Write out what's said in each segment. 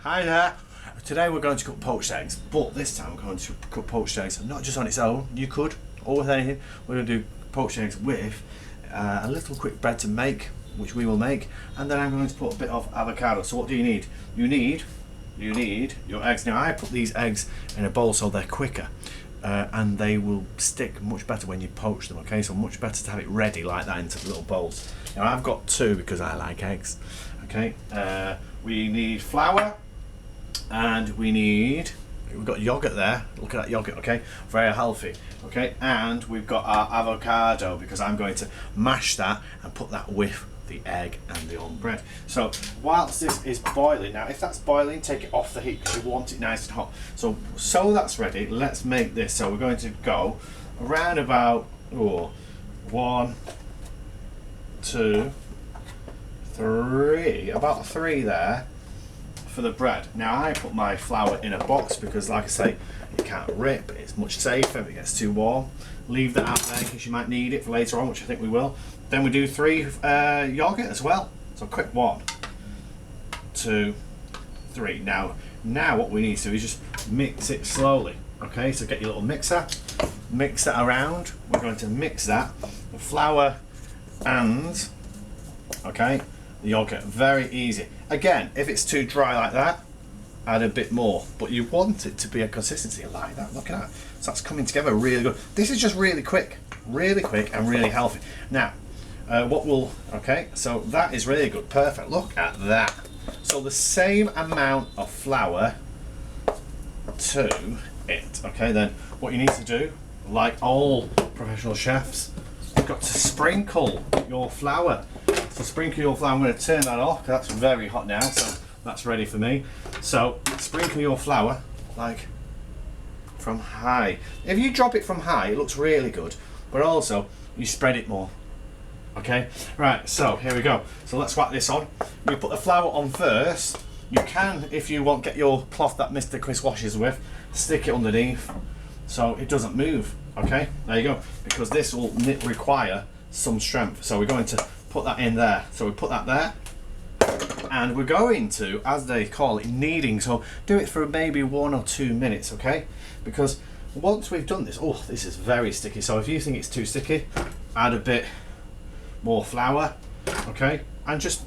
Hi there. Today we're going to cook poached eggs, but this time we're going to cook poached eggs not just on its own. You could, or with anything. We're going to do poached eggs with a little quick bread to make, which we will make, and then I'm going to put a bit of avocado. So what do you need? You need your eggs. Now I put these eggs in a bowl so they're quicker, and they will stick much better when you poach them. Okay, so much better to have it ready like that into little bowls. Now I've got two because I like eggs. Okay, we need flour. And we've got yogurt there. Look at that yogurt, okay? Very healthy, okay? And we've got our avocado because I'm going to mash that and put that with the egg and the on bread. So whilst this is boiling, now if that's boiling, take it off the heat because you want it nice and hot. So that's ready. Let's make this. So we're going to go around about 1, 2, 3, about 3 there. For the bread. Now I put my flour in a box because, like I say, it can't rip. It's much safer if it gets too warm. Leave that out there in case you might need it for later on, which I think we will. Then we do 3 yogurt as well. So quick 1, 2, 3. Now what we need to do is just mix it slowly. Okay, so get your little mixer, mix that around. We're going to mix that, the flour and the yogurt. Very easy. Again, if it's too dry like that, add a bit more, but you want it to be a consistency like that. Look at that. So that's coming together really good. This is just really quick and really healthy. Now, so that is really good. Perfect. Look at that. So the same amount of flour to it. Okay, then what you need to do, like all professional chefs, you've got to sprinkle your flour. So sprinkle your flour. I'm going to turn that off because that's very hot now, so that's ready for me. So sprinkle your flour like from high. If you drop it from high, it looks really good, but also you spread it more. Okay, right, so here we go. So let's whack this on. We put the flour on first. You can, if you want, get your cloth that Mr. Chris washes with, stick it underneath so it doesn't move. Okay, there you go, because this will require some strength. So we're going to put that in there. So we put that there, and we're going to, as they call it, kneading. So do it for maybe 1 or 2 minutes, okay? Because once we've done this, this is very sticky. So if you think it's too sticky, add a bit more flour, okay? And just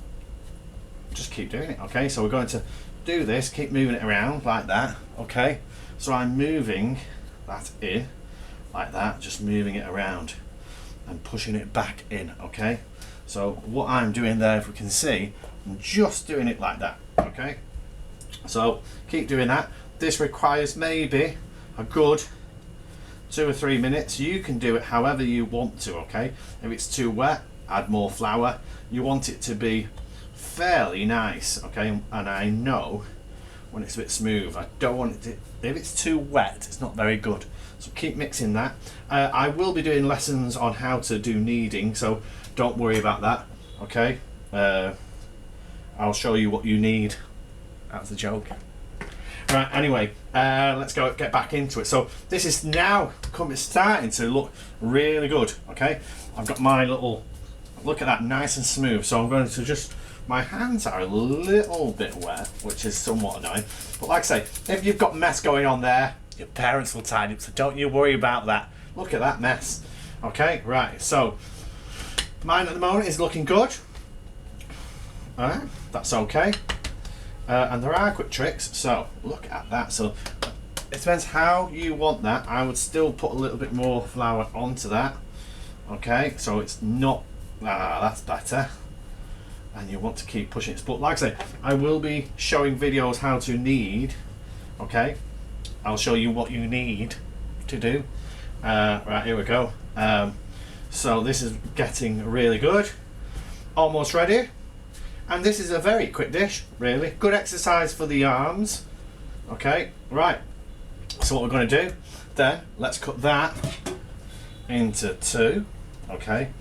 keep doing it, okay? So we're going to do this, keep moving it around like that, okay? So I'm moving that in like that, just moving it around and pushing it back in, okay? So what I'm doing there, if we can see, I'm just doing it like that, okay? So keep doing that. This requires maybe a good 2 or 3 minutes. You can do it however you want to, okay? If it's too wet, add more flour. You want it to be fairly nice, okay? And I know when it's a bit smooth. I don't want it to, if it's too wet, it's not very good. So keep mixing that. I will be doing lessons on how to do kneading, so don't worry about that, okay? I'll show you what you need. That's a joke. Right, anyway, let's get back into it. So this is now starting to look really good, okay? I've got my little, look at that, nice and smooth. So I'm going to my hands are a little bit wet, which is somewhat annoying. But like I say, if you've got mess going on there, your parents will tidy up, so don't you worry about that. Look at that mess. Okay, right, so mine at the moment is looking good. Alright, that's okay. And there are quick tricks, so look at that. So it depends how you want that. I would still put a little bit more flour onto that. Okay, so it's not, that's better. And you want to keep pushing it. But like I say, I will be showing videos how to knead. Okay, I'll show you what you need to do. Right, here we go. So this is getting really good. Almost ready. And this is a very quick dish, really. Good exercise for the arms. Okay, right. So what we're going to do, then, let's cut that into 2. Okay,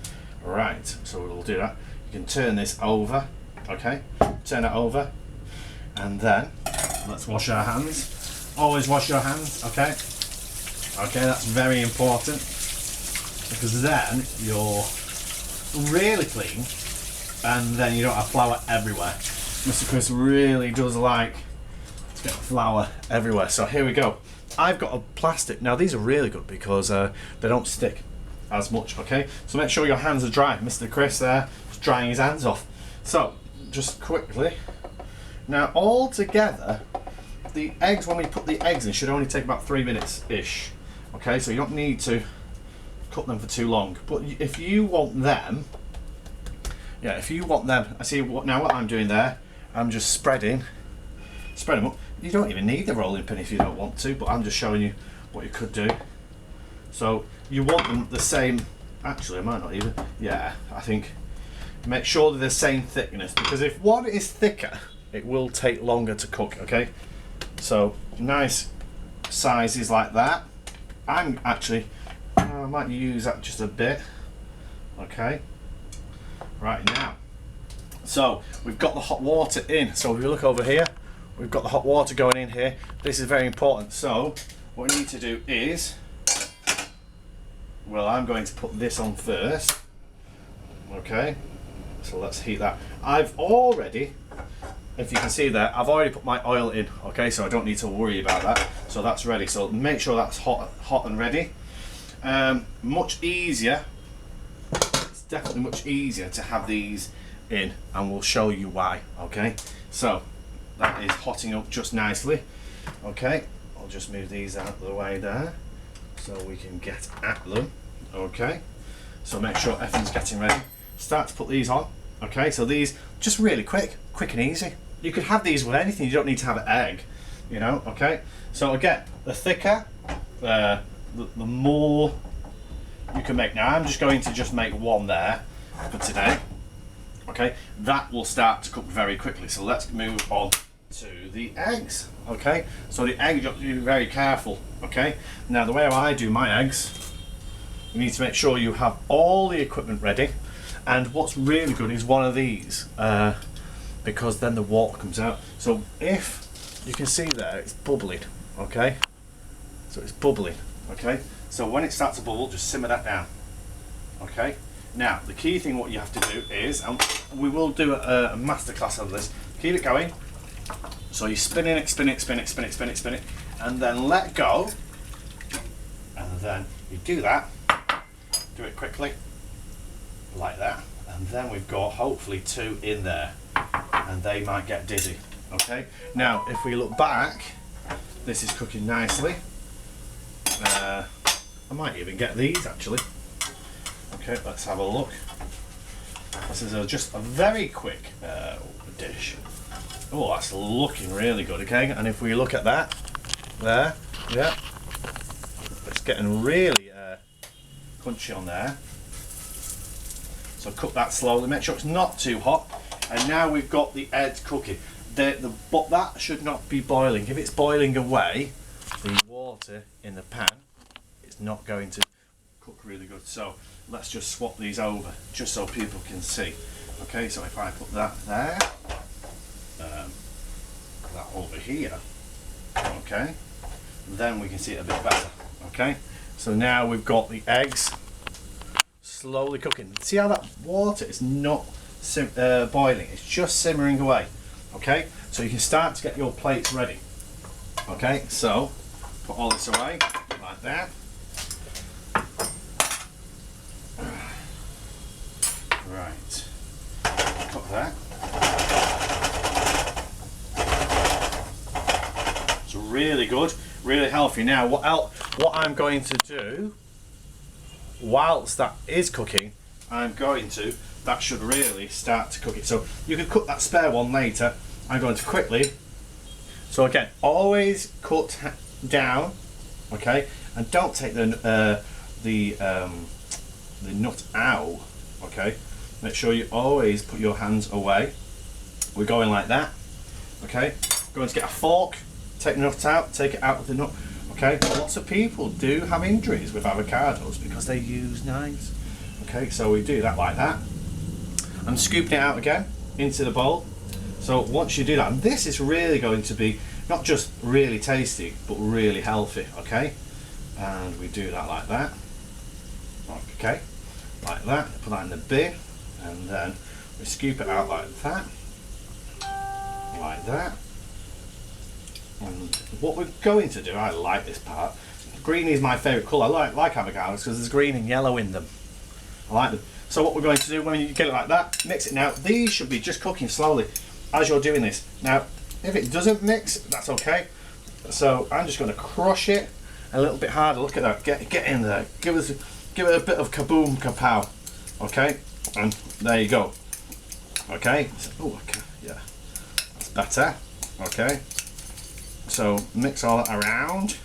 right. So we'll do that. You can turn this over. Okay, turn it over. And then, let's wash our hands. Always wash your hands, okay? Okay, that's very important. Because then you're really clean and then you don't have flour everywhere. Mr. Chris really does like get flour everywhere. So here we go. I've got a plastic. Now these are really good because they don't stick as much, okay? So make sure your hands are dry. Mr. Chris there is drying his hands off. So just quickly. Now all together, the eggs, when we put the eggs in, should only take about 3 minutes-ish. Okay, so you don't need to cook them for too long. But if you want them, I see what I'm doing there, I'm just spread them up. You don't even need the rolling pin if you don't want to, but I'm just showing you what you could do. So you want them the same, actually I might not even, I think, make sure they're the same thickness, because if one is thicker, it will take longer to cook, okay? So nice sizes like that. I'm actually, I might use that just a bit, okay? Right now, so we've got the hot water in. So if you look over here, we've got the hot water going in here. This is very important. So what we need to do is, well, I'm going to put this on first, okay? So let's heat that. I've already, if you can see there, I've already put my oil in, okay? So I don't need to worry about that. So that's ready. So make sure that's hot and ready. Much easier. It's definitely much easier to have these in, and we'll show you why, okay? So that is hotting up just nicely, okay? I'll just move these out of the way there so we can get at them, okay? So make sure everything's getting ready. Start to put these on, okay? So these, just really quick and easy. You could have these with anything, you don't need to have an egg, you know, okay? So again, the thicker, the more you can make. Now I'm just going to make one there for today, okay? That will start to cook very quickly. So let's move on to the eggs, okay? So the eggs, you have to be very careful, okay? Now the way I do my eggs, you need to make sure you have all the equipment ready, and what's really good is one of these, because then the water comes out. So if you can see there, it's bubbling, okay? So it's bubbling, okay? So when it starts to bubble, just simmer that down, okay? Now, the key thing what you have to do is, and we will do a masterclass of this, keep it going. So you're spinning it, spin it, and then let go. And then you do that, do it quickly, like that. And then we've got hopefully 2 in there, and they might get dizzy, okay? Now, if we look back, this is cooking nicely. I might even get these actually. Okay, let's have a look. This is just a very quick dish. Oh, that's looking really good, okay? And if we look at that, there, yeah, it's getting really crunchy on there. So cook that slowly, make sure it's not too hot. And now we've got the eggs cooking. But that should not be boiling. If it's boiling away, the water in the pan, it's not going to cook really good. So let's just swap these over just so people can see. Okay, so if I put that there, that over here, okay, then we can see it a bit better. Okay, so now we've got the eggs slowly cooking. See how that water is not boiling, it's just simmering away. Okay, so you can start to get your plates ready. Okay, so put all this away like that. Right, put that. It's really good, really healthy. Now what I'm going to do whilst that is cooking, that should really start to cook it. So you can cook that spare one later. I'm going to quickly, so again, always cut down, okay, and don't take the nut out, okay. Make sure you always put your hands away. We're going like that, okay. Going to get a fork, take the nut out, take it out with the nut, okay. Lots of people do have injuries with avocados because they use knives, okay. So we do that like that. I'm scooping it out again into the bowl. So once you do that, and this is really going to be not just really tasty, but really healthy, okay? And we do that like that. Okay, like that, put that in the bin, and then we scoop it out like that, And what we're going to do, I like this part. Green is my favourite colour. I like avocados because there's green and yellow in them. I like them. So what we're going to do when you get it like that, mix it now. These should be just cooking slowly as you're doing this. Now, if it doesn't mix, that's okay. So I'm just going to crush it a little bit harder. Look at that. Get in there. Give it a bit of kaboom kapow. Okay, and there you go. Okay. Oh, okay. Yeah, that's better. Okay. So mix all that around,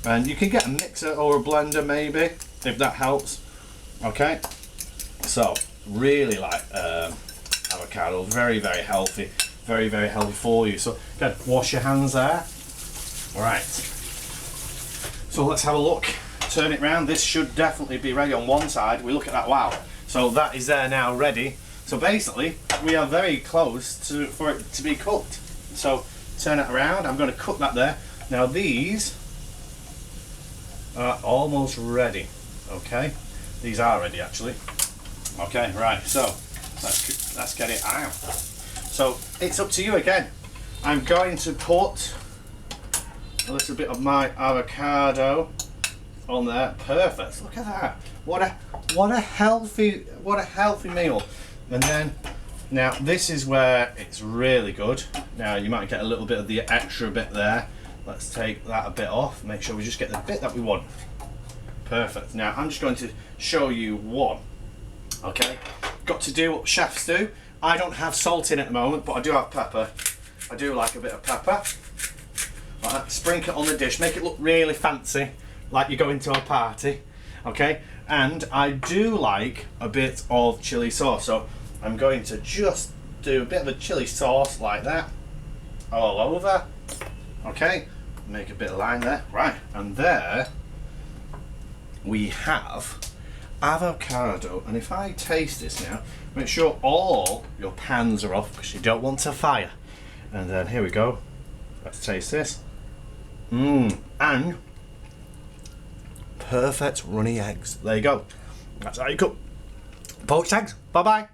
and you can get a mixer or a blender maybe if that helps. Okay. So really like avocado, very healthy, very healthy for you. So again, wash your hands there. All right. So let's have a look. Turn it round. This should definitely be ready on one side. We look at that. Wow. So that is there now, ready. So basically, we are very close for it to be cooked. So turn it around. I'm going to cook that there. Now these are almost ready. Okay, these are ready actually. Okay, right. So let's get it out. So it's up to you again. I'm going to put a little bit of my avocado on there. Perfect. Look at that. What a healthy meal. And then now this is where it's really good. Now you might get a little bit of the extra bit there. Let's take that a bit off. Make sure we just get the bit that we want. Perfect. Now I'm just going to show you one. Okay. Got to do what chefs do. I don't have salt in at the moment, but I do have pepper. I do like a bit of pepper. Like that. Sprinkle it on the dish. Make it look really fancy, like you're going to a party. Okay. And I do like a bit of chili sauce. So I'm going to just do a bit of a chili sauce like that all over. Okay, make a bit of line there. Right, and there we have avocado. And if I taste this now, make sure all your pans are off because you don't want to fire. And then here we go. Let's taste this. And perfect runny eggs. There you go. That's how you cook poached eggs. Bye bye.